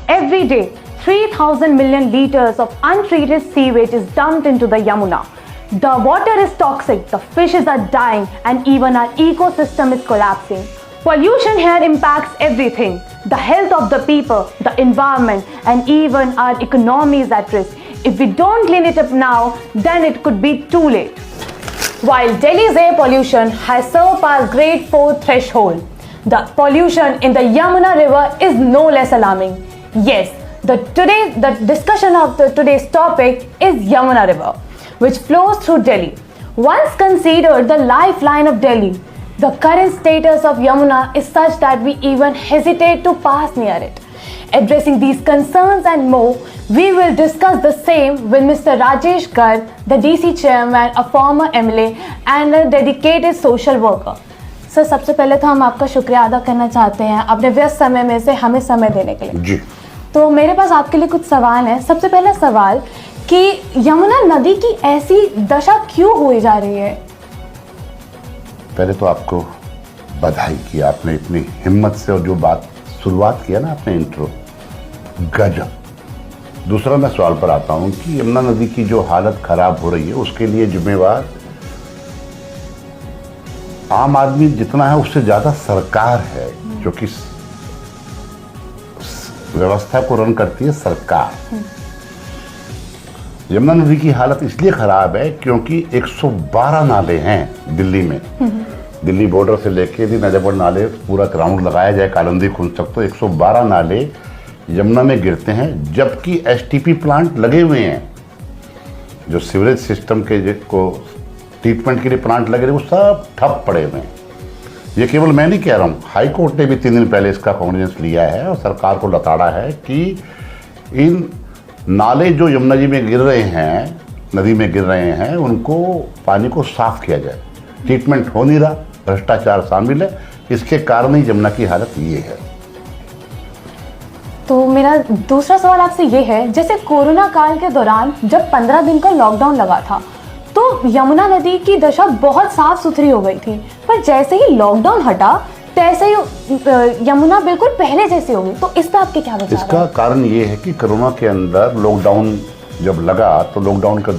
Every day, 3,000 million liters of untreated sewage is dumped into the Yamuna. The water is toxic, the fishes are dying, and even our ecosystem is collapsing. Pollution here impacts everything. The health of the people, the environment, and even our economy is at risk. If we don't clean it up now, then it could be too late. While Delhi's air pollution has surpassed grade 4 threshold, the pollution in the Yamuna river is no less alarming. Yes, the discussion of today's topic is Yamuna river, which flows through Delhi. Once considered the lifeline of Delhi, the current status of Yamuna is such that we even hesitate to pass near it. Addressing these concerns and more, we will discuss the same with Mr. Rajesh Garg, the DC chairman, a former MLA and a dedicated social worker. Sir, सबसे पहले तो हम आपका शुक्रिया अदा करना चाहते हैं अपने व्यस्त समय में से हमें समय देने के लिए। जी। तो मेरे पास आपके लिए कुछ सवाल हैं। सबसे पहला सवाल कि यमुना नदी की ऐसी दशा क्यों हुई जा रही है? पहले तो आपको बधाई कि आपने इतनी हिम्मत से और जो बात शुरुआत किया ना आपने इंट्रो, गजब। दूसरा मैं सवाल पर आता हूं कि यमुना नदी की जो हालत खराब हो रही है उसके लिए जिम्मेवार आम आदमी जितना है उससे ज्यादा सरकार है, जो कि व्यवस्था को रन करती है सरकार। यमुना नदी की हालत इसलिए खराब है क्योंकि 112 नाले हैं दिल्ली में। दिल्ली बॉर्डर से लेके यदि नजफगढ़ नाले पूरा ग्राउंड लगाया जाए कालिंदी खुंद तक तो 112 नाले यमुना में गिरते हैं, जबकि एसटीपी प्लांट लगे हुए हैं। जो सीवरेज सिस्टम के को ट्रीटमेंट के लिए प्लांट लगे वो सब ठप पड़े हुए हैं। ये केवल मैं नहीं कह रहा हूँ, हाई कोर्ट ने भी 3 दिन पहले इसका कॉग्निजेंस लिया है और सरकार को लताड़ा है कि इन नाले जो यमुना जी में गिर रहे हैं, नदी में गिर रहे हैं, उनको पानी को साफ किया जाए। ट्रीटमेंट हो नहीं रहा, भ्रष्टाचार शामिल है, इसके कारण ही यमुना की हालत ये है। तो मेरा दूसरा सवाल आपसे ये है, जैसे कोरोना काल के दौरान जब 15 दिन का लॉकडाउन लगा था तो यमुना नदी की दशा बहुत साफ सुथरी हो गई थी, पर जैसे ही लॉकडाउन हटा तैसे ही यमुना बिल्कुल पहले जैसी हो गई। तो इस पर आपके क्या विचार हैं? इसका कारण ये है कि कोरोना के अंदर लॉकडाउन जब लगा तो लॉकडाउन का